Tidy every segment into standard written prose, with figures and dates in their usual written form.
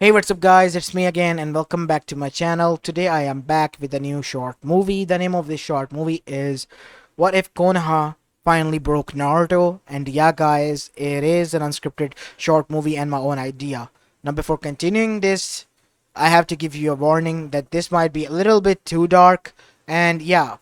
Hey, what's up guys, it's me again and welcome back to my channel. Today I am back with a new short movie. The name of this short movie is What If Konoha Finally Broke Naruto? And yeah guys, it is an unscripted short movie and my own idea. Now before continuing this, I have to give you a warning that this might be a little bit too dark. And yeah,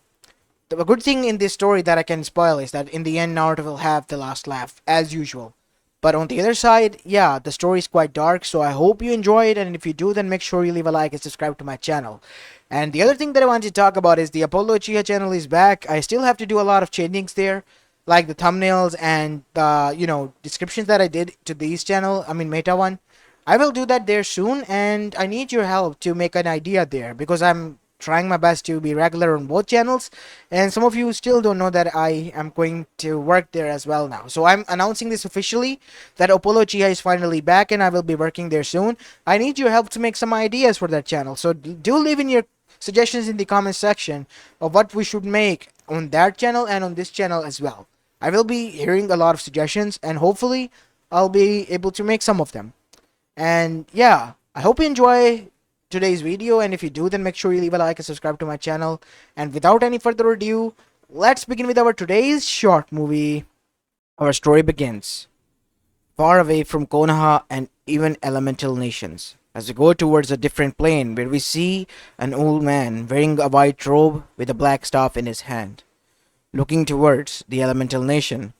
the good thing in this story that I can spoil is that in the end Naruto will have the last laugh as usual. But on the other side, yeah, the story is quite dark, so I hope you enjoy it, and if you do, then make sure you leave a like and subscribe to my channel. And the other thing that I want to talk about is the Apollo Chia channel is back. I still have to do a lot of changings there, like the thumbnails and the, descriptions that I did to these channel, Mayta one. I will do that there soon, and I need your help to make an idea there, because I'm trying my best to be regular on both channels, and some of you still don't know that I am going to work there as well now. So I'm announcing this officially that Apollo Chia is finally back and I will be working there soon. I need your help to make some ideas for that channel, so do leave in your suggestions in the comment section of what we should make on that channel and on this channel as well. I will be hearing a lot of suggestions and hopefully I'll be able to make some of them. And yeah, I hope you enjoy today's video, and if you do, then make sure you leave a like and subscribe to my channel. And without any further ado, let's begin with our today's short movie. Our story begins far away from Konoha and even elemental nations, as we go towards a different plane where we see an old man wearing a white robe with a black staff in his hand, looking towards the elemental nation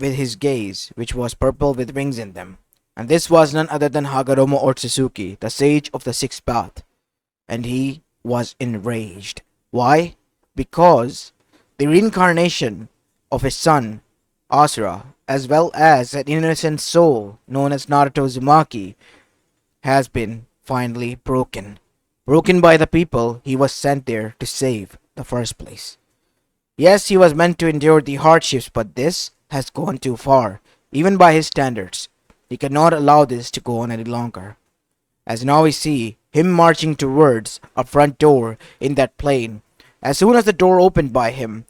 with his gaze, which was purple with rings in them. And this was none other than Hagoromo Otsutsuki, the sage of the sixth path. And he was enraged. Why? Because the reincarnation of his son, Asura, as well as an innocent soul known as Naruto Uzumaki, has been finally broken. Broken by the people he was sent there to save the first place. Yes, he was meant to endure the hardships, but this has gone too far, even by his standards. He cannot allow this to go on any longer. As now we see him marching towards a front door in that plane. As soon as the door opened by him,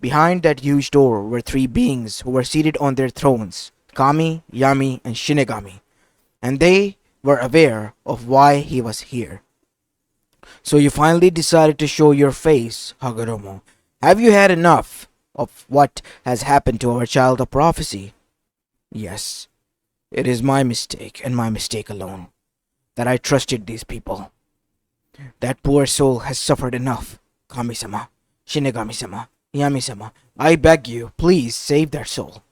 behind that huge door were three beings who were seated on their thrones, Kami, Yami, and Shinigami. And they were aware of why he was here. So you finally decided to show your face, Hagoromo. Have you had enough of what has happened to our child of prophecy? Yes. It is my mistake, and my mistake alone, that I trusted these people. That poor soul has suffered enough. Kami-sama, Shinigami-sama, Yami-sama, I beg you, please save their soul.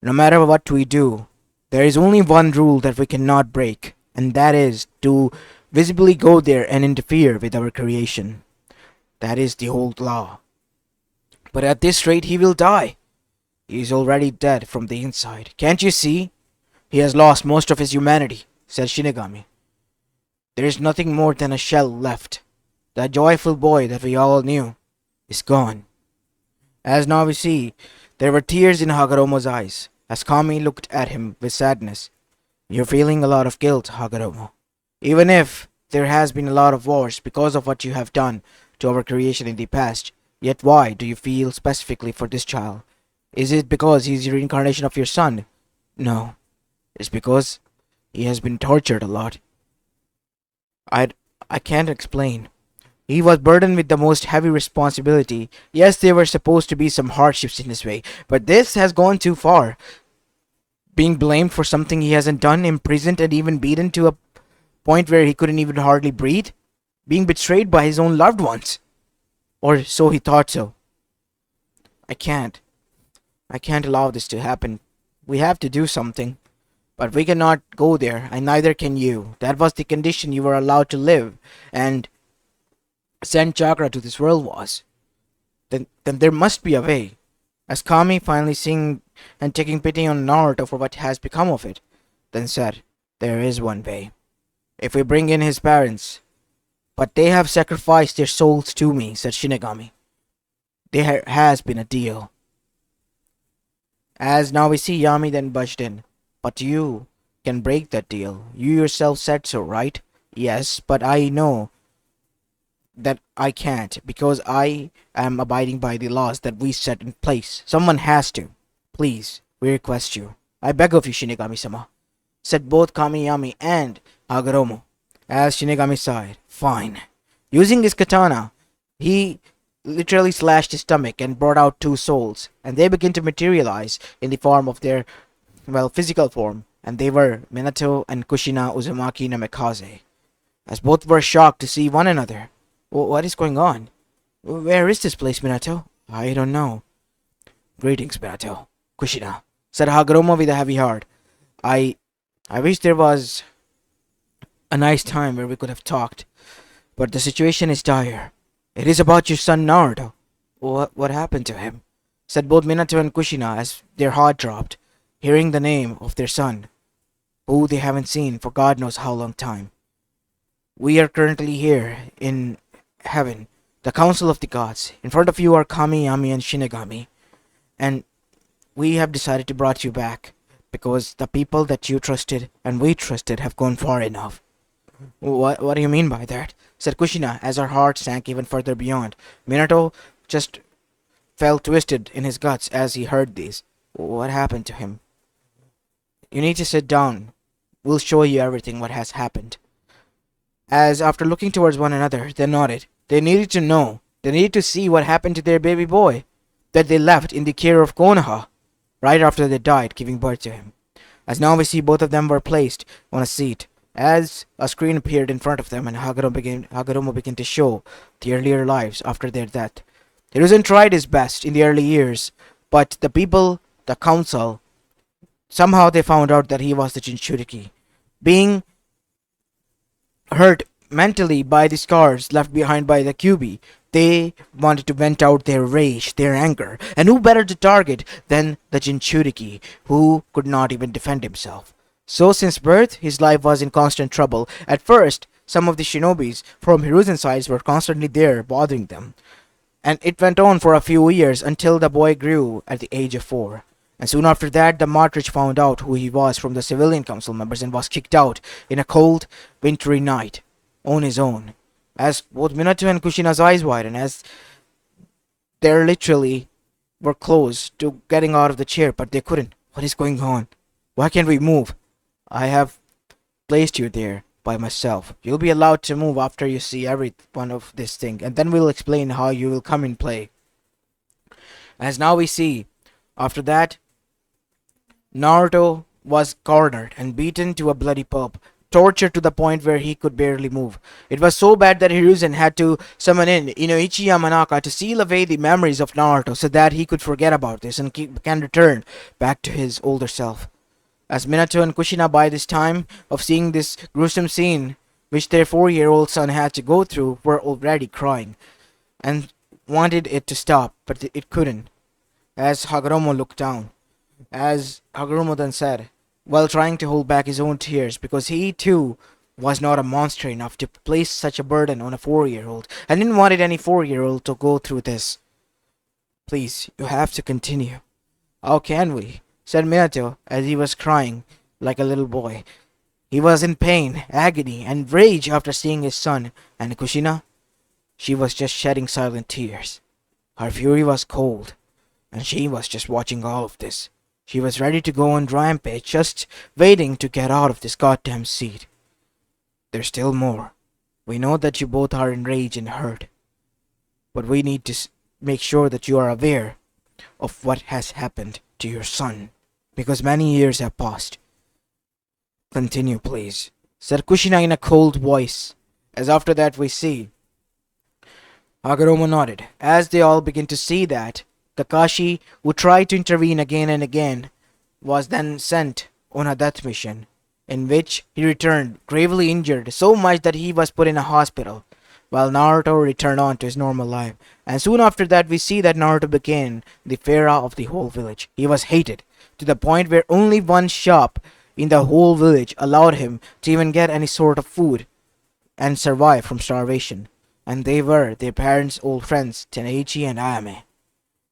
No matter what we do, there is only one rule that we cannot break, and that is to visibly go there and interfere with our creation. That is the old law. But at this rate he will die. He is already dead from the inside. Can't you see? He has lost most of his humanity, said Shinigami. There is nothing more than a shell left. That joyful boy that we all knew is gone. As now we see, there were tears in Hagoromo's eyes as Kami looked at him with sadness. You're feeling a lot of guilt, Hagoromo. Even if there has been a lot of wars because of what you have done to our creation in the past, yet why do you feel specifically for this child? Is it because he is the reincarnation of your son? No. It's because he has been tortured a lot. I can't explain. He was burdened with the most heavy responsibility. Yes, there were supposed to be some hardships in his way, but this has gone too far. Being blamed for something he hasn't done, imprisoned and even beaten to a point where he couldn't even hardly breathe. Being betrayed by his own loved ones. Or so he thought so. I can't allow this to happen. We have to do something. But we cannot go there, and neither can you. That was the condition you were allowed to live, and send chakra to this world was. Then there must be a way. As Kami, finally seeing and taking pity on Naruto for what has become of it, then said, there is one way. If we bring in his parents. But they have sacrificed their souls to me, said Shinigami. There has been a deal. As now we see Yami then budged in. But you can break that deal. You yourself said so, right? Yes, but I know that I can't because I am abiding by the laws that we set in place. Someone has to. Please, we request you. I beg of you, Shinigami-sama. said both Kamiyami and Hagoromo. As Shinigami sighed, fine. Using his katana, he literally slashed his stomach and brought out two souls, and they began to materialize in the form of their, well, physical form, and they were Minato and Kushina Uzumaki Namikaze. As both were shocked to see one another. What is going on? Where is this place, Minato? I don't know. Greetings, Minato. Kushina, said Hagoromo with a heavy heart. I wish there was a nice time where we could have talked, but the situation is dire. It is about your son Naruto. What happened to him? Said both Minato and Kushina as their heart dropped, hearing the name of their son, who they haven't seen for God knows how long time. We are currently here in heaven, the Council of the Gods. In front of you are Kamiyami and Shinigami, and we have decided to brought you back because the people that you trusted and we trusted have gone far enough. What do you mean by that? Said Kushina as her heart sank even further beyond. Minato just felt twisted in his guts as he heard these. What happened to him? You need to sit down. We'll show you everything what has happened. As after looking towards one another, they nodded. They needed to know. They needed to see what happened to their baby boy that they left in the care of Konoha right after they died, giving birth to him. As now we see both of them were placed on a seat, as a screen appeared in front of them and Hagoromo began to show the earlier lives after their death. Hiruzen tried his best in the early years, but the people, the council, somehow they found out that he was the Jinchuriki. Being hurt mentally by the scars left behind by the Kyuubi, they wanted to vent out their rage, their anger, and who better to target than the Jinchuriki, who could not even defend himself. So since birth, his life was in constant trouble. At first, some of the shinobis from Hiruzen's sides were constantly there bothering them, and it went on for a few years until the boy grew at the age of 4. And soon after that, the Matriarch found out who he was from the civilian council members and was kicked out in a cold, wintry night on his own. As both Minato and Kushina's eyes widened, as they literally were close to getting out of the chair, but they couldn't. What is going on? Why can't we move? I have placed you there by myself. You'll be allowed to move after you see every one of this thing, and then we'll explain how you will come in play. As now we see, after that, Naruto was cornered and beaten to a bloody pulp, tortured to the point where he could barely move. It was so bad that Hiruzen had to summon in Inoichi Yamanaka to seal away the memories of Naruto so that he could forget about this and can return back to his older self. As Minato and Kushina, by this time of seeing this gruesome scene which their 4-year-old son had to go through, were already crying and wanted it to stop, but it couldn't. As Hagoromo looked down, as Hagoromo then said, while trying to hold back his own tears, because he too was not a monster enough to place such a burden on a 4-year-old, and didn't want any 4-year-old to go through this. Please, you have to continue. How can we? Said Minato as he was crying like a little boy. He was in pain, agony, and rage after seeing his son, and Kushina, she was just shedding silent tears. Her fury was cold, and she was just watching all of this. She was ready to go on rampage, just waiting to get out of this goddamn seat. There's still more. We know that you both are enraged and hurt, but we need to make sure that you are aware of what has happened to your son, because many years have passed. Continue, please, said Kushina in a cold voice, as after that we see. Hagoromo nodded, as they all begin to see that Kakashi, who tried to intervene again and again, was then sent on a death mission, in which he returned gravely injured so much that he was put in a hospital, while Naruto returned on to his normal life. And soon after that we see that Naruto became the pharaoh of the whole village. He was hated, to the point where only one shop in the whole village allowed him to even get any sort of food and survive from starvation. And they were their parents' old friends, Teneichi and Ayame.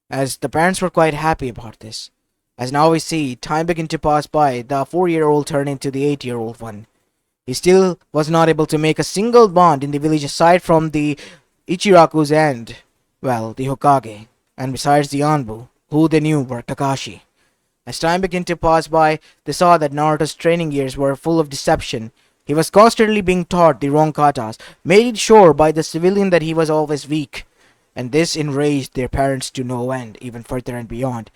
As the parents were quite happy about this. As now we see, time began to pass by, the 4-year-old turned into the 8-year-old one. He still was not able to make a single bond in the village aside from the Ichirakus and, well, the Hokage, and besides the Anbu, who they knew were Kakashi. As time began to pass by, they saw that Naruto's training years were full of deception. He was constantly being taught the wrong katas, made sure by the civilian that he was always weak, and this enraged their parents to no end, even further and beyond.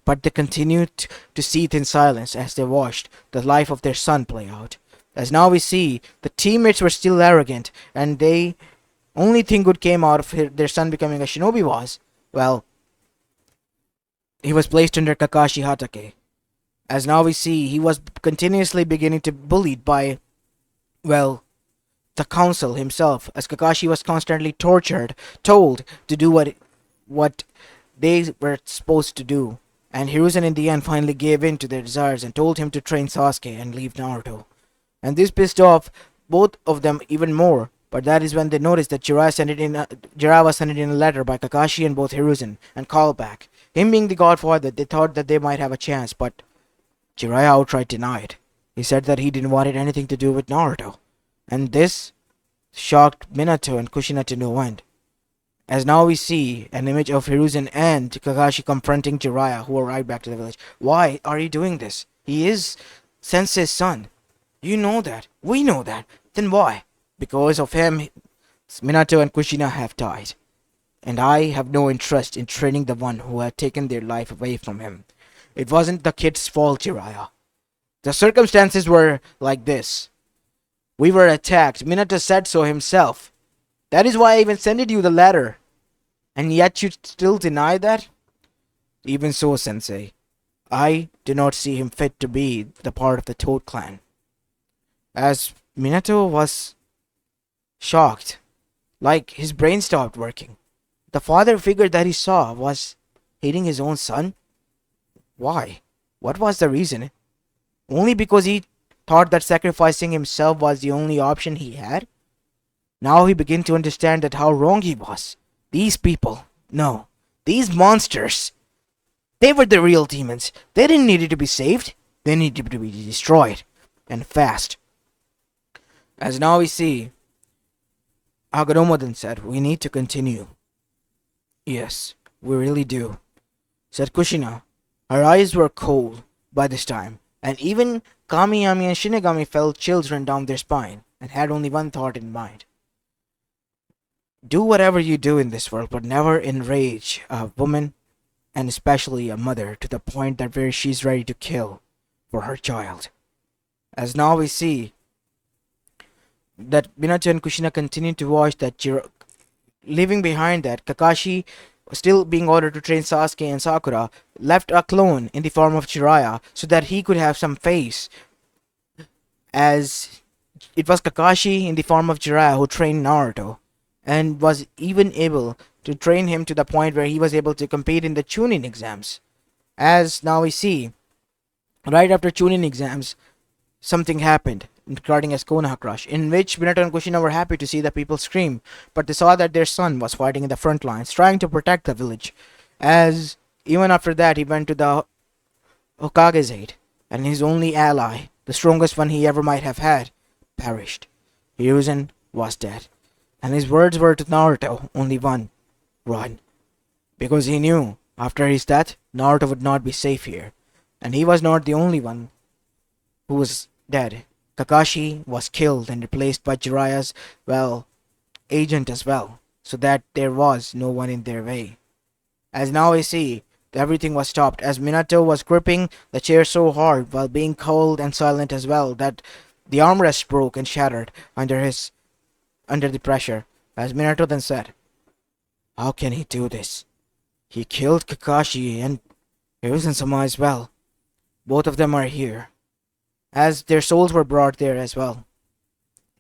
But they continued to seethe in silence as they watched the life of their son play out. As now we see, the teammates were still arrogant, and they only thing good came out of their son becoming a shinobi was, well, he was placed under Kakashi Hatake. As now we see, he was continuously beginning to be bullied by, well, the council himself, as Kakashi was constantly tortured, told to do what they were supposed to do. And Hiruzen in the end finally gave in to their desires and told him to train Sasuke and leave Naruto. And this pissed off both of them even more. But that is when they noticed that Jiraiya was sent in a letter by Kakashi and both Hiruzen and called back. Him being the godfather, they thought that they might have a chance, but Jiraiya outright denied. He said that he didn't want anything to do with Naruto. And this shocked Minato and Kushina to no end. As now we see an image of Hiruzen and Kakashi confronting Jiraiya, who arrived back to the village. Why are you doing this? He is Sensei's son. You know that. We know that. Then why? Because of him, Minato and Kushina have died. And I have no interest in training the one who had taken their life away from him. It wasn't the kid's fault, Jiraiya. The circumstances were like this. We were attacked. Minato said so himself. That is why I even sent you the letter. And yet you still deny that? Even so, Sensei, I do not see him fit to be the part of the Toad clan. As Minato was shocked, like his brain stopped working. The father figure that he saw was hating his own son? Why? What was the reason? Only because he thought that sacrificing himself was the only option he had? Now he began to understand that how wrong he was. These people, no, these monsters, they were the real demons. They didn't need to be saved. They needed to be destroyed. And fast. As now we see, Hagoromo then said, we need to continue. Yes, we really do, said Kushina. Her eyes were cold by this time, and even Kamiyami and Shinigami felt chills run down their spine, and had only one thought in mind. Do whatever you do in this world, but never enrage a woman, and especially a mother, to the point that where she's ready to kill for her child. As now we see that Minato and Kushina continued to watch that leaving behind that, Kakashi, still being ordered to train Sasuke and Sakura, left a clone in the form of Jiraiya so that he could have some face, as it was Kakashi in the form of Jiraiya who trained Naruto, and was even able to train him to the point where he was able to compete in the Chunin exams. As now we see, right after Chunin exams, something happened regarding as Konoha crush, in which Minato and Kushina were happy to see the people scream, but they saw that their son was fighting in the front lines, trying to protect the village. As even after that, he went to the Hokage's aid, and his only ally, the strongest one he ever might have had, perished. Hiruzen was dead, and his words were to Naruto only one: run. Because he knew, after his death, Naruto would not be safe here, and he was not the only one who was dead. Kakashi was killed and replaced by Jiraiya's, well, agent as well, so that there was no one in their way. As now I see, everything was stopped, as Minato was gripping the chair so hard while being cold and silent as well that the armrest broke and shattered under the pressure. As Minato then said, how can he do this? He killed Kakashi and Hiruzen-sama as well. Both of them are here, as their souls were brought there as well.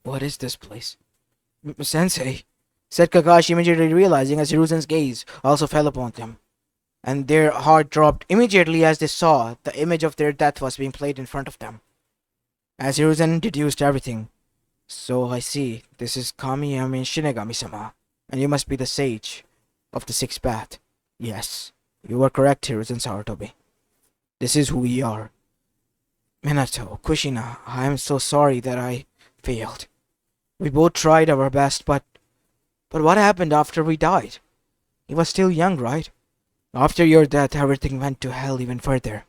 What is this place? Sensei, said Kakashi, immediately realizing as Hiruzen's gaze also fell upon them, and their heart dropped immediately as they saw the image of their death was being played in front of them. As Hiruzen deduced everything, so I see, this is Kamiyami Shinigami-sama, and you must be the sage of the sixth path. Yes, you are correct, Hiruzen Sarutobi. This is who we are. Minato, Kushina, I am so sorry that I failed. We both tried our best, but what happened after we died? He was still young, right? After your death, everything went to hell even further.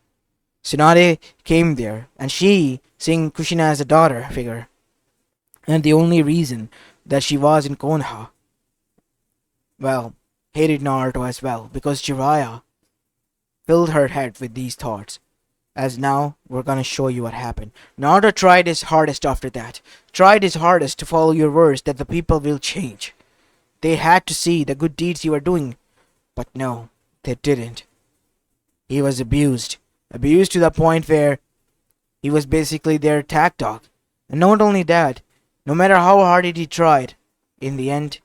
Tsunade came there, and she, seeing Kushina as a daughter figure, and the only reason that she was in Konoha, well, hated Naruto as well, because Jiraiya filled her head with these thoughts. As now, we're gonna show you what happened. Naruto tried his hardest after that. Tried his hardest to follow your words that the people will change. They had to see the good deeds you were doing. But no, they didn't. He was abused. Abused to the point where he was basically their attack dog. And not only that, no matter how hard he tried, in the end,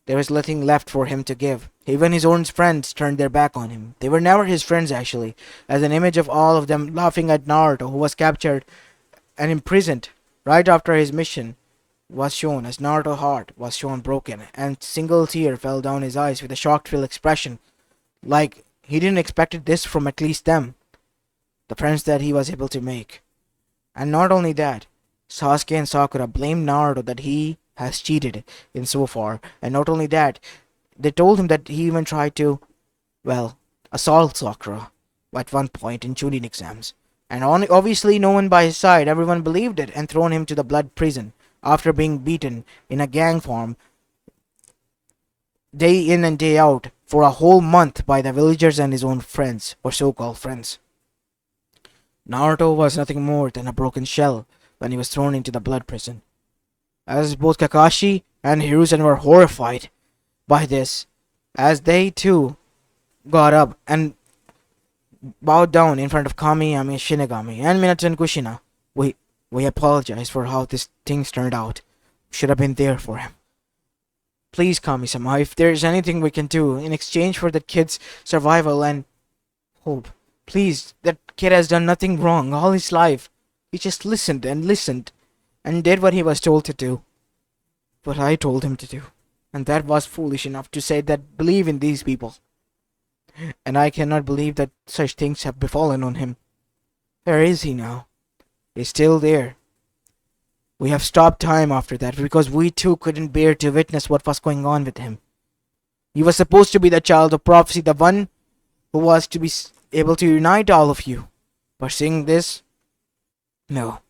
there was nothing left for him to give. Even his own friends turned their back on him. They were never his friends actually, as an image of all of them laughing at Naruto, who was captured and imprisoned right after his mission, was shown as Naruto's heart was shown broken, and single tear fell down his eyes with a shocked filled expression, like he didn't expect this from at least them, the friends that he was able to make. And not only that, Sasuke and Sakura blamed Naruto that he has cheated in so far, and not only that, they told him that he even tried to, well, assault Sakura at one point in Chunin exams. And obviously no one by his side, everyone believed it and thrown him to the blood prison after being beaten in a gang form day in and day out for a whole month by the villagers and his own friends, or so-called friends. Naruto was nothing more than a broken shell when he was thrown into the blood prison. As both Kakashi and Hiruzen were horrified by this, as they too got up and bowed down in front of Kami, Yami, Shinigami, and Minato and Kushina. We apologize for how this things turned out. Should have been there for him. Please, Kami-sama, if there's anything we can do in exchange for that kid's survival and hope, please, that kid has done nothing wrong all his life. He just listened and did what he was told to do. What I told him to do. And that was foolish enough to say that believe in these people. And I cannot believe that such things have befallen on him. Where is he now? He's still there. We have stopped time after that because we too couldn't bear to witness what was going on with him. He was supposed to be the child of prophecy, the one who was to be able to unite all of you. But seeing this, no.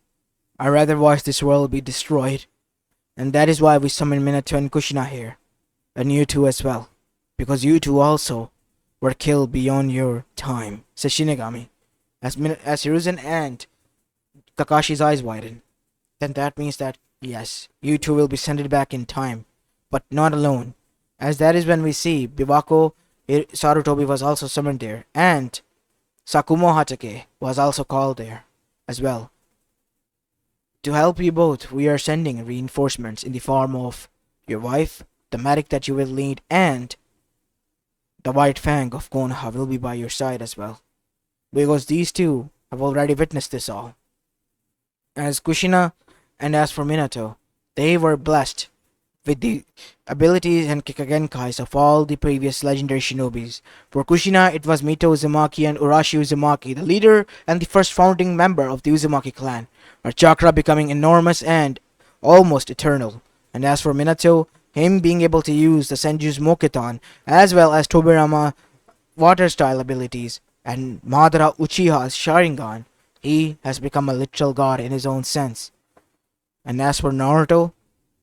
I'd rather watch this world be destroyed. And that is why we summoned Minato and Kushina here. And you two as well. Because you two also were killed beyond your time, says Shinigami. As Hiruzen and Kakashi's eyes widen. Then that means that, yes, you two will be sent back in time. But not alone. As that is when we see Bibako Sarutobi was also summoned there. And Sakumo Hatake was also called there as well. To help you both, we are sending reinforcements in the form of your wife, the medic that you will need, and the White Fang of Konoha will be by your side as well. Because these two have already witnessed this all. As Kushina and as for Minato, they were blessed with the abilities and Kikagenkais of all the previous legendary shinobis. For Kushina, it was Mito Uzumaki and Urashi Uzumaki, the leader and the first founding member of the Uzumaki clan, her chakra becoming enormous and almost eternal. And as for Minato, him being able to use the Senju's Moketon as well as Tobirama water style abilities and Madara Uchiha's Sharingan, he has become a literal god in his own sense. And as for Naruto,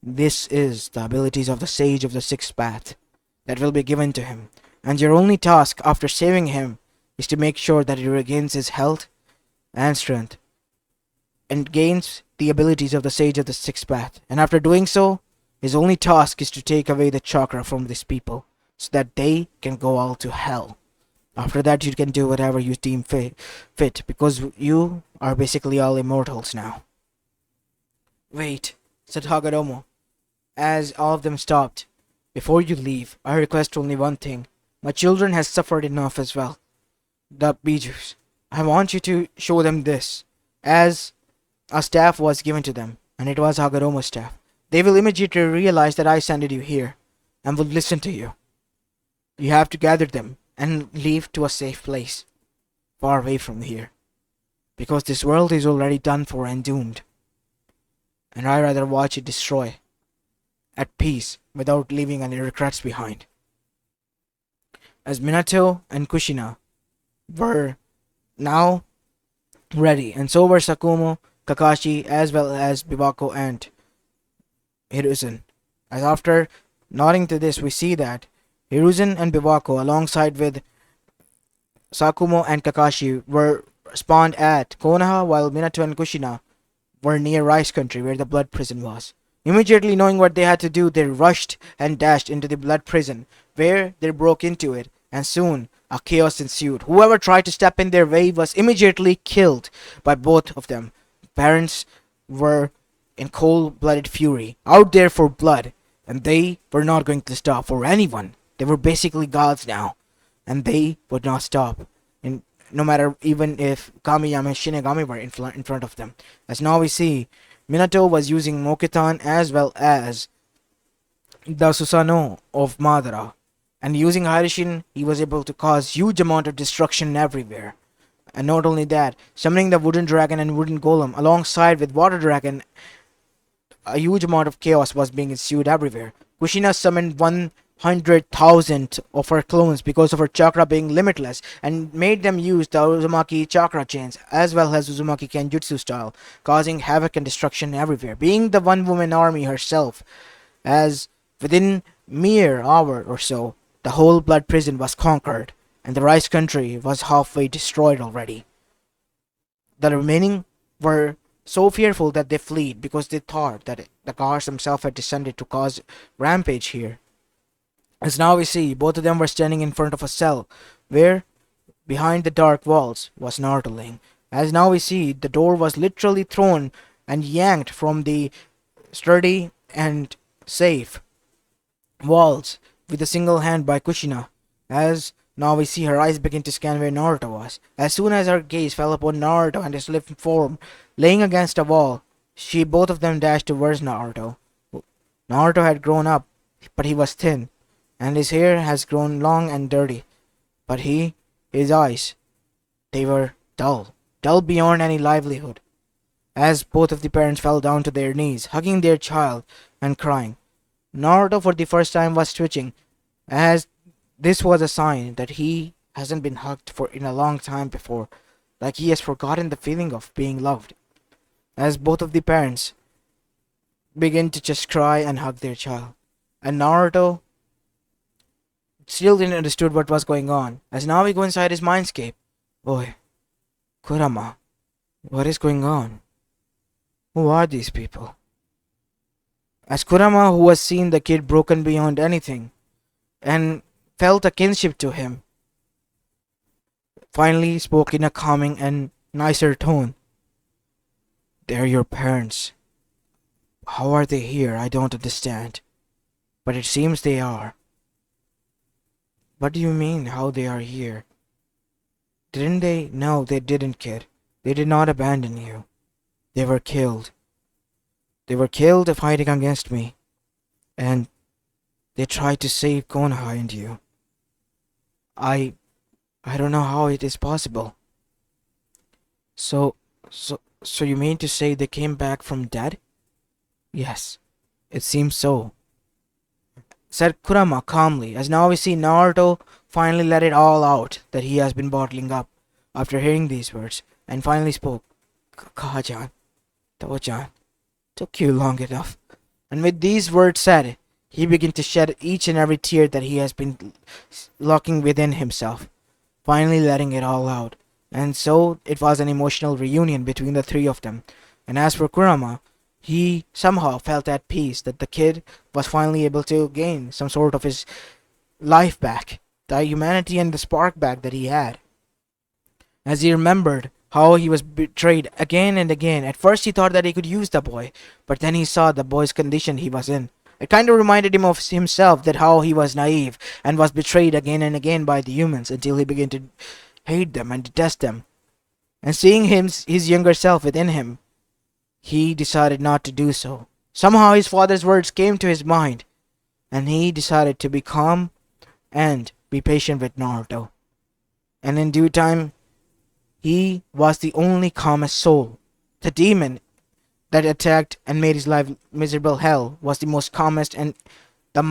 this is the abilities of the Sage of the Sixth Path that will be given to him. And your only task after saving him is to make sure that he regains his health and strength and gains the abilities of the Sage of the Sixth Path. And after doing so, his only task is to take away the chakra from these people so that they can go all to hell. After that, you can do whatever you deem fit because you are basically all immortals now. Wait, said Hagoromo, as all of them stopped. Before you leave, I request only one thing. My children has suffered enough as well. The Bijus. I want you to show them this, as a staff was given to them, and it was Hagoromo's staff. They will immediately realize that I sent you here, and will listen to you. You have to gather them, and leave to a safe place, far away from here. Because this world is already done for and doomed. And I'd rather watch it destroy, at peace, without leaving any regrets behind. As Minato and Kushina were now ready, and so were Sakumo, Kakashi, as well as Bibako and Hiruzen. As after nodding to this, we see that Hiruzen and Bibako, alongside with Sakumo and Kakashi, were spawned at Konoha, while Minato and Kushina were near Rice Country, where the blood prison was. Immediately knowing what they had to do, they rushed and dashed into the blood prison, where they broke into it, and soon a chaos ensued. Whoever tried to step in their way was immediately killed by both of them. Parents were in cold-blooded fury, out there for blood, and they were not going to stop for anyone. They were basically gods now, and they would not stop. And no matter even if Kamiyama and Shinigami were in front of them. As now we see, Minato was using Mokitan as well as the Susanoo of Madara. And using Harishin, he was able to cause huge amount of destruction everywhere. And not only that, summoning the wooden dragon and wooden golem alongside with water dragon, a huge amount of chaos was being ensued everywhere. Kushina summoned 100,000 of her clones because of her chakra being limitless and made them use the Uzumaki chakra chains as well as Uzumaki Kenjutsu style, causing havoc and destruction everywhere, being the one woman army herself. As within mere hour or so, the whole blood prison was conquered and the rice country was halfway destroyed already. The remaining were so fearful that they fled because they thought that the gods themselves had descended to cause rampage here. As now we see, both of them were standing in front of a cell, where behind the dark walls was Naruto. As now we see, the door was literally thrown and yanked from the sturdy and safe walls with a single hand by Kushina. As now we see her eyes begin to scan where Naruto was. As soon as her gaze fell upon Naruto and his living form laying against a wall, both of them dashed towards Naruto. Naruto had grown up, but he was thin, and his hair has grown long and dirty. But his eyes, they were dull, dull beyond any livelihood. As both of the parents fell down to their knees, hugging their child and crying. Naruto for the first time was twitching, as this was a sign that he hasn't been hugged for in a long time before, like he has forgotten the feeling of being loved. As both of the parents begin to just cry and hug their child. And Naruto still didn't understood what was going on. As now we go inside his mindscape. Boy, Kurama, what is going on? Who are these people? As Kurama, who has seen the kid broken beyond anything and felt a kinship to him, finally spoke in a calming and nicer tone. They're your parents. How are they here? I don't understand. But it seems they are. What do you mean, how they are here? Didn't they? No, they didn't, kid. They did not abandon you. They were killed. They were killed fighting against me. And they tried to save Konoha and you. I don't know how it is possible. So you mean to say they came back from dead? Yes, it seems so, said Kurama calmly, as now we see Naruto finally let it all out that he has been bottling up after hearing these words, and finally spoke. Kajan, Tojan, took you long enough. And with these words said, he began to shed each and every tear that he has been locking within himself, finally letting it all out. And so it was an emotional reunion between the three of them. And as for Kurama, he somehow felt at peace that the kid was finally able to gain some sort of his life back, the humanity and the spark back that he had. As he remembered how he was betrayed again and again, at first he thought that he could use the boy, but then he saw the boy's condition he was in. It kind of reminded him of himself, that how he was naive and was betrayed again and again by the humans until he began to hate them and detest them. And seeing his younger self within him, he decided not to do so. Somehow his father's words came to his mind, and he decided to be calm and be patient with Naruto. And in due time, he was the only calmest soul. The demon that attacked and made his life miserable hell was the most calmest and the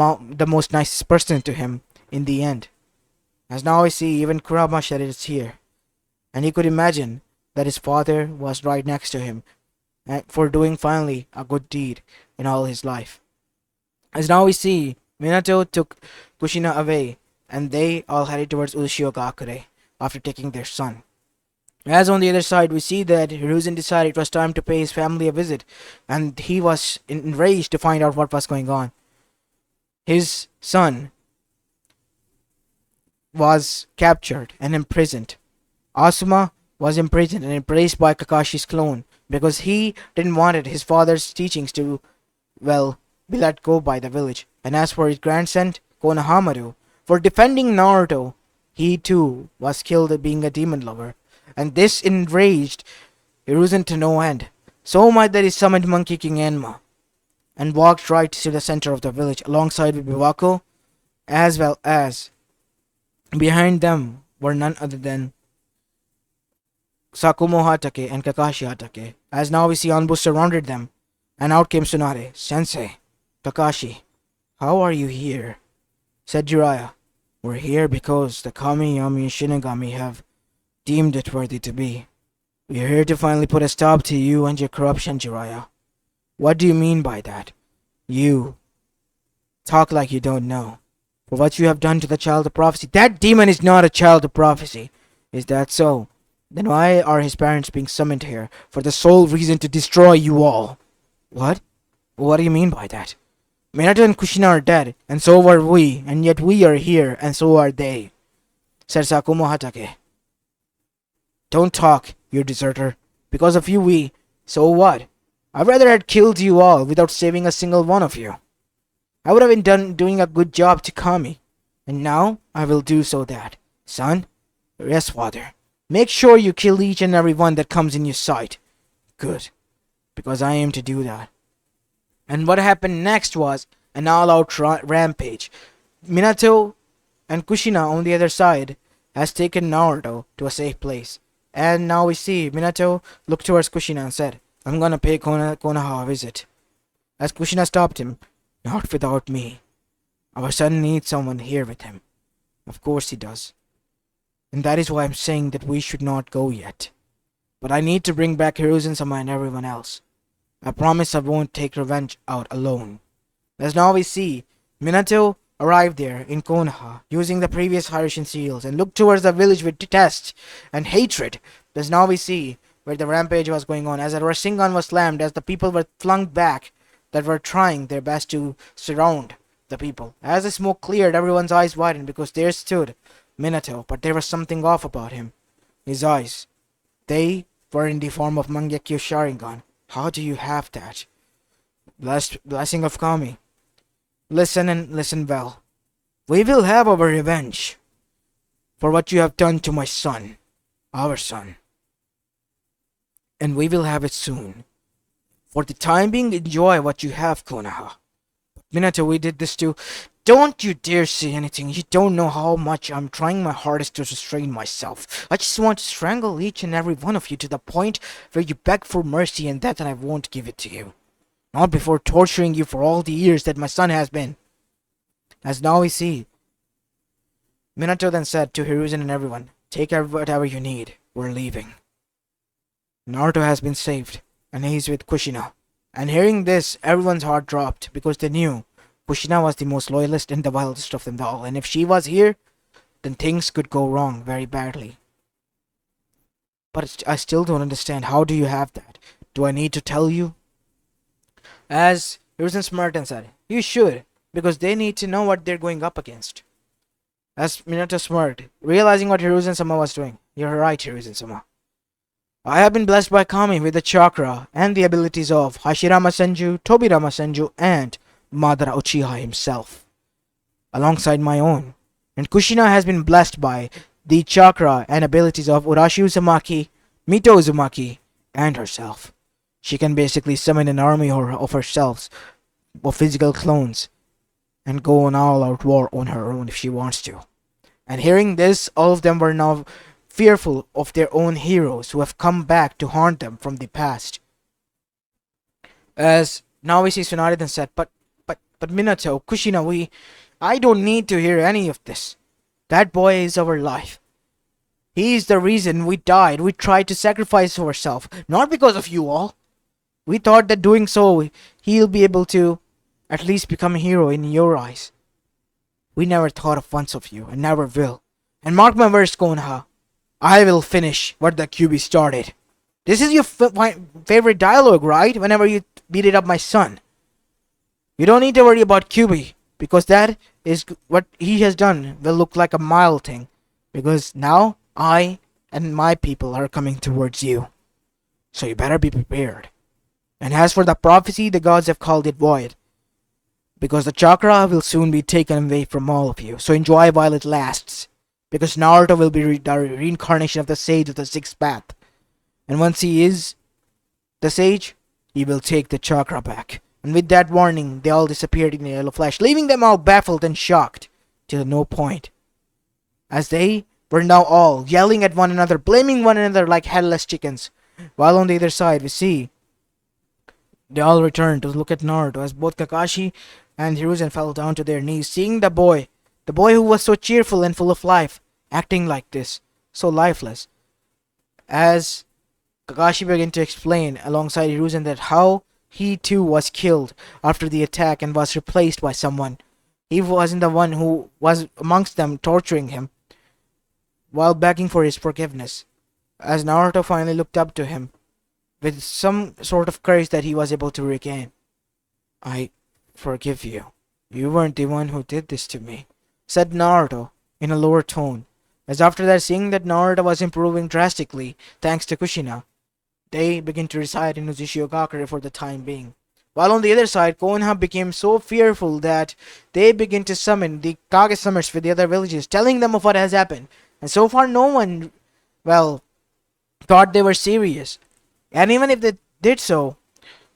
most nicest person to him in the end. As now I see, even Kurama shed his tear, and he could imagine that his father was right next to him for doing finally a good deed in all his life. As now we see, Minato took Kushina away, and they all headed towards Ushio after taking their son. As on the other side, we see that Hiruzen decided it was time to pay his family a visit, and he was enraged to find out what was going on. His son was captured and imprisoned. Asuma was imprisoned and embraced by Kakashi's clone because he didn't want his father's teachings to, well, be let go by the village. And as for his grandson, Konohamaru, for defending Naruto, he too was killed being a demon lover. And this enraged Hiruzen to no end. So much that he summoned Monkey King Enma and walked right to the center of the village alongside with Biwako, as well as behind them were none other than Sakumo Hatake and Kakashi Hatake. As now we see Anbu surrounded them, and out came Tsunade. Sensei, Kakashi, how are you here? Said Jiraiya. We're here because the Kami, Yami, and Shinigami have deemed it worthy to be. We're here to finally put a stop to you and your corruption, Jiraiya. What do you mean by that? You talk like you don't know. For what you have done to the child of prophecy. That demon is not a child of prophecy. Is that so? Then why are his parents being summoned here? For the sole reason to destroy you all. What? What do you mean by that? Minato and Kushina are dead, and so are we, and yet we are here, and so are they, said Sakumo Hatake. Don't talk, you deserter. Because of you we... So what? I'd rather had killed you all without saving a single one of you. I would have been doing a good job to Kami. And now I will do so that. Son? Yes, father. Make sure you kill each and every one that comes in your sight. Good. Because I aim to do that. And what happened next was an all-out rampage. Minato and Kushina on the other side has taken Naruto to a safe place. And now we see Minato look towards Kushina and said, I'm gonna pay Konoha a visit. As Kushina stopped him, not without me. Our son needs someone here with him. Of course he does. And that is why I'm saying that we should not go yet. But I need to bring back Hiruzen-sama and everyone else. I promise I won't take revenge out alone. As now we see, Minato arrived there in Konoha using the previous Hiraishin seals and looked towards the village with detest and hatred. As now we see where the rampage was going on as a Rasengan was slammed as the people were flung back that were trying their best to surround the people. As the smoke cleared, everyone's eyes widened because there stood Minato, but there was something off about him. His eyes, they were in the form of Mangekyo Sharingan. How do you have that? Blessing of Kami. Listen and listen well. We will have our revenge for what you have done to my son, our son. And we will have it soon. For the time being, enjoy what you have, Konoha. Minato, we did this too. Don't you dare say anything. You don't know how much I'm trying my hardest to restrain myself. I just want to strangle each and every one of you to the point where you beg for mercy and that I won't give it to you. Not before torturing you for all the years that my son has been. As now we see. Minato then said to Hiruzen and everyone, take whatever you need. We're leaving. Naruto has been saved, and he's with Kushina. And hearing this, everyone's heart dropped because they knew Kushina was the most loyalist and the wildest of them all. And if she was here, then things could go wrong very badly. But I still don't understand. How do you have that? Do I need to tell you? As Hiruzen smirked and said, you should, because they need to know what they're going up against. As Minato smirked, realizing what Hiruzen-sama was doing. You're right, Hiruzen-sama. I have been blessed by Kami with the chakra and the abilities of Hashirama Senju, Tobirama Senju, and Madara Uchiha himself, alongside my own. And Kushina has been blessed by the chakra and abilities of Urashi Uzumaki, Mito Uzumaki, and herself. She can basically summon an army of herself, of physical clones, and go on all-out war on her own if she wants to. And hearing this, all of them were now fearful of their own heroes who have come back to haunt them from the past. As now we see Tsunade then said, But Minato, Kushina, I don't need to hear any of this. That boy is our life. He's the reason we died. We tried to sacrifice ourselves, not because of you all. We thought that doing so, he'll be able to at least become a hero in your eyes. We never thought of once of you, and never will. And mark my words, Konoha, I will finish what the QB started. This is your favorite dialogue, right? Whenever you beat it up my son. You don't need to worry about QB, because that is what he has done will look like a mild thing. Because now, I and my people are coming towards you. So you better be prepared. And as for the prophecy, the gods have called it void. Because the chakra will soon be taken away from all of you. So enjoy while it lasts. Because Naruto will be the reincarnation of the sage of the sixth path. And once he is the sage, he will take the chakra back. And with that warning, they all disappeared in the yellow flash, leaving them all baffled and shocked till no point. As they were now all yelling at one another, blaming one another like headless chickens. While on the other side, we see they all returned to look at Naruto as both Kakashi and Hiruzen fell down to their knees, seeing the boy who was so cheerful and full of life, acting like this, so lifeless. As Kakashi began to explain alongside Hiruzen that how he too was killed after the attack and was replaced by someone. He wasn't the one who was amongst them torturing him while begging for his forgiveness. As Naruto finally looked up to him with some sort of courage that he was able to regain. I forgive you. You weren't the one who did this to me, said Naruto in a lower tone. As after that, seeing that Naruto was improving drastically thanks to Kushina, they began to reside in Uzishio-gakure for the time being. While on the other side, Konoha became so fearful that they began to summon the Kage-summers for the other villages, telling them of what has happened. And so far no one, thought they were serious. And even if they did so,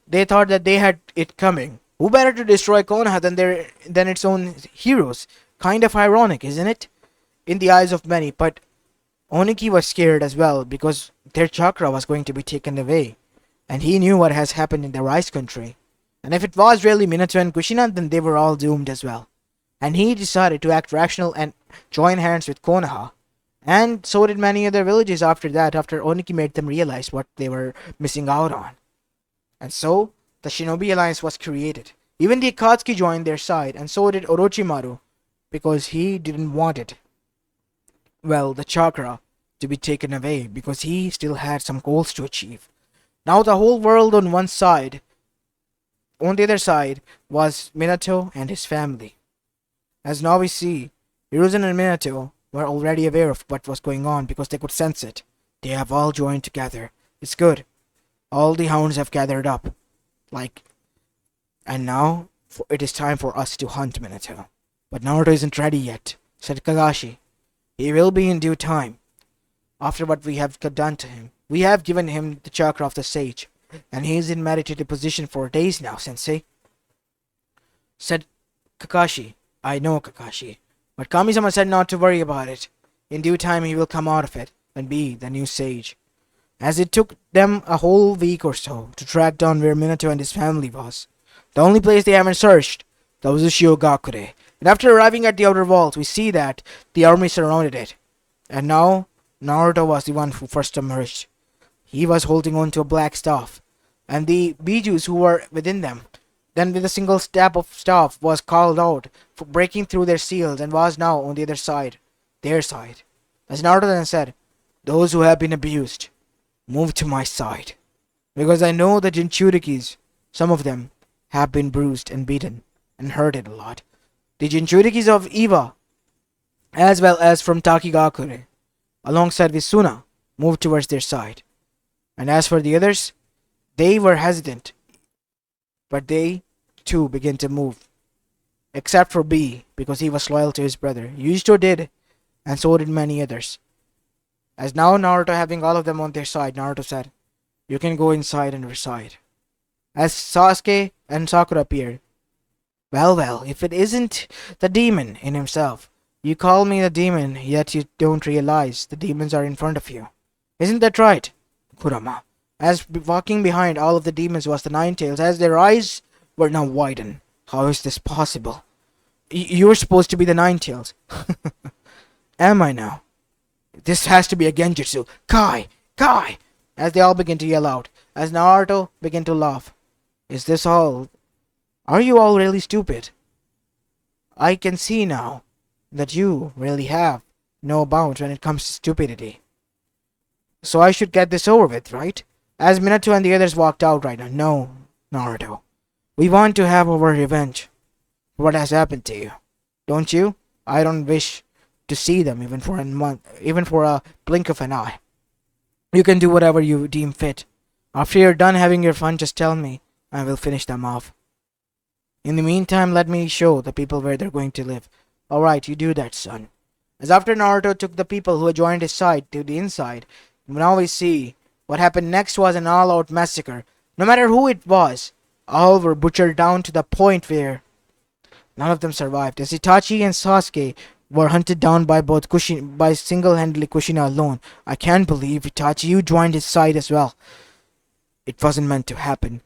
they thought that they had it coming. Who better to destroy Konoha than its own heroes? Kind of ironic, isn't it? In the eyes of many, but Oniki was scared as well because their chakra was going to be taken away. And he knew what has happened in the Rice Country. And if it was really Minato and Kushina, then they were all doomed as well. And he decided to act rational and join hands with Konoha. And so did many other villages after that, after Oniki made them realize what they were missing out on. And so, the Shinobi Alliance was created. Even the Akatsuki joined their side, and so did Orochimaru, because he didn't want it. The chakra to be taken away, because he still had some goals to achieve. Now the whole world on one side, on the other side, was Minato and his family. As now we see, Hiruzen and Minato were already aware of what was going on because they could sense it. They have all joined together. It's good. All the hounds have gathered up. And now it is time for us to hunt Minato. But Naruto isn't ready yet, said Kakashi. He will be in due time. After what we have done to him, we have given him the chakra of the sage, and he is in meditative position for days now, sensei. Said Kakashi. I know, Kakashi. But Kami-sama said not to worry about it. In due time he will come out of it and be the new sage. As it took them a whole week or so to track down where Minato and his family was. The only place they haven't searched, that was Ushio-gakure. And after arriving at the outer vault, we see that the army surrounded it. And now, Naruto was the one who first emerged. He was holding on to a black staff. And the Bijus who were within them, then with a single stab of staff, was called out for breaking through their seals and was now on the other side, their side. As Naruto then said, those who have been abused, move to my side. Because I know the Jinchurikis, some of them, have been bruised and beaten and hurted a lot. The Jinchurikis of Iwa, as well as from Takigakure, alongside with Suna, moved towards their side. And as for the others, they were hesitant, but they too began to move. Except for B, because he was loyal to his brother. Yujicho did, and so did many others. As now Naruto having all of them on their side, Naruto said, you can go inside and reside. As Sasuke and Sakura appeared. Well, if it isn't the demon in himself. You call me the demon, yet you don't realize the demons are in front of you. Isn't that right, Kurama? As walking behind all of the demons was the Nine-Tails, as their eyes were now widened. How is this possible? You're supposed to be the Nine-Tails. Am I now? This has to be a genjutsu. Kai! Kai! As they all begin to yell out, as Naruto begin to laugh. Is this all? Are you all really stupid? I can see now that you really have no bounds when it comes to stupidity. So I should get this over with, right? As Minato and the others walked out right now. No, Naruto. We want to have our revenge for what has happened to you. Don't you? I don't wish to see them even for a month, even for a blink of an eye. You can do whatever you deem fit. After you're done having your fun, just tell me. I will finish them off. In the meantime, let me show the people where they're going to live. Alright, you do that, son. As after Naruto took the people who had joined his side to the inside, now we see what happened next was an all-out massacre. No matter who it was, all were butchered down to the point where none of them survived. As Itachi and Sasuke were hunted down by both by single-handedly Kushina alone. I can't believe, Itachi, you joined his side as well. It wasn't meant to happen,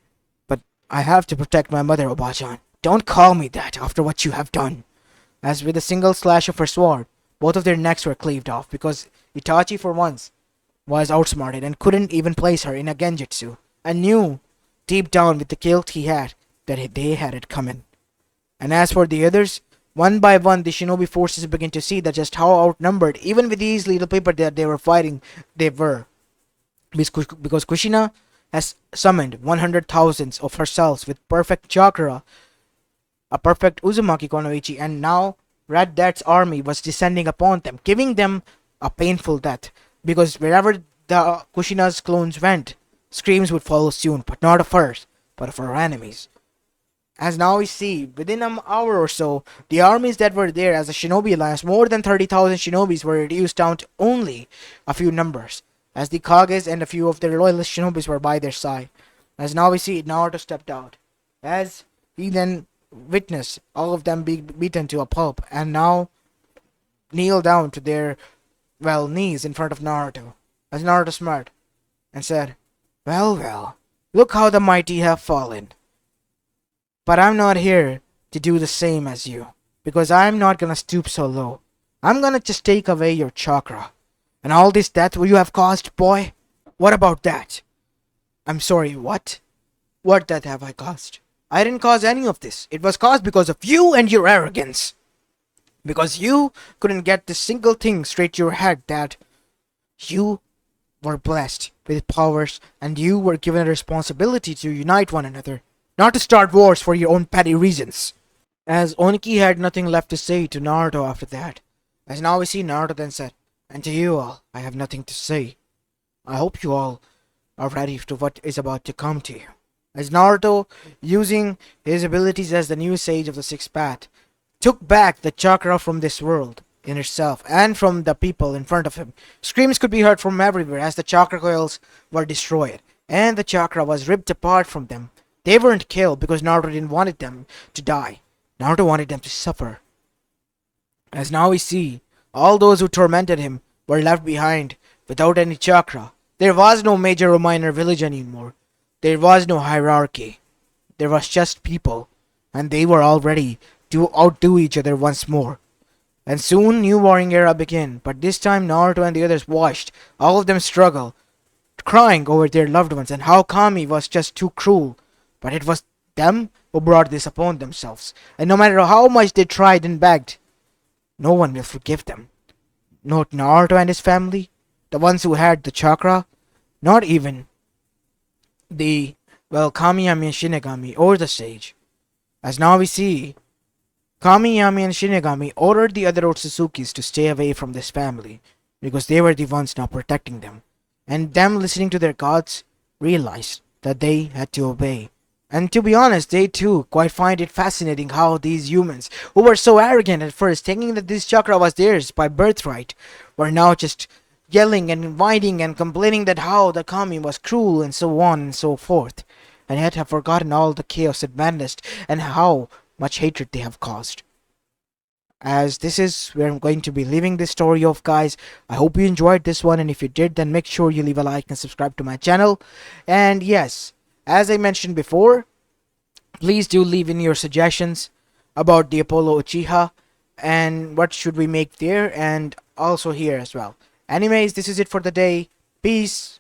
but I have to protect my mother, Obajan. Don't call me that after what you have done. As with a single slash of her sword, both of their necks were cleaved off because Itachi for once was outsmarted and couldn't even place her in a genjutsu, and knew deep down with the guilt he had that they had it coming. And as for the others, one by one the shinobi forces began to see that just how outnumbered, even with these little people that they were fighting, they were. Because Kushina has summoned 100,000 of herself with perfect chakra, a perfect Uzumaki Konoichi, and now Red Death's army was descending upon them, giving them a painful death. Because wherever the Kushina's clones went, screams would follow soon, but not of hers, but of her enemies. As now we see, within an hour or so, the armies that were there as a shinobi alliance, more than 30,000 shinobis were reduced down to only a few numbers, as the Kages and a few of their loyalist shinobis were by their side. As now we see, Naruto stepped out, as he then witnessed all of them being beaten to a pulp, and now kneel down to their, knees in front of Naruto, as Naruto smiled and said, well, look how the mighty have fallen. But I'm not here to do the same as you, because I'm not gonna stoop so low. I'm gonna just take away your chakra. And all this death you have caused, boy? What about that? I'm sorry, what? What death have I caused? I didn't cause any of this. It was caused because of you and your arrogance. Because you couldn't get this single thing straight to your head that you were blessed with powers and you were given a responsibility to unite one another, not to start wars for your own petty reasons. As Oniki had nothing left to say to Naruto after that, as now we see Naruto then said, and to you all, I have nothing to say. I hope you all are ready to what is about to come to you. As Naruto, using his abilities as the new sage of the sixth path, took back the chakra from this world in itself and from the people in front of him. Screams could be heard from everywhere as the chakra coils were destroyed and the chakra was ripped apart from them. They weren't killed because Naruto didn't want them to die. Naruto wanted them to suffer. As now we see, all those who tormented him were left behind without any chakra. There was no major or minor village anymore. There was no hierarchy. There was just people, and they were all ready to outdo each other once more. And soon new warring era began, but this time Naruto and the others watched all of them struggle, crying over their loved ones and how Kami was just too cruel. But it was them who brought this upon themselves, and no matter how much they tried and begged, no one will forgive them. Not Naruto and his family, the ones who had the chakra, not even the, Kamiyami and Shinigami or the sage. As now we see, Kamiyami and Shinigami ordered the other Otsuzukis to stay away from this family because they were the ones now protecting them. And them listening to their gods realized that they had to obey. And to be honest, they too quite find it fascinating how these humans, who were so arrogant at first, thinking that this chakra was theirs by birthright, were now just yelling and whining and complaining that how the Kami was cruel and so on and so forth, and yet have forgotten all the chaos and madness and how much hatred they have caused. As this is where I'm going to be leaving this story off, guys. I hope you enjoyed this one, and if you did, then make sure you leave a like and subscribe to my channel. And yes, as I mentioned before, please do leave in your suggestions about the Apollo Uchiha and what should we make there and also here as well. Anyways, this is it for the day. Peace.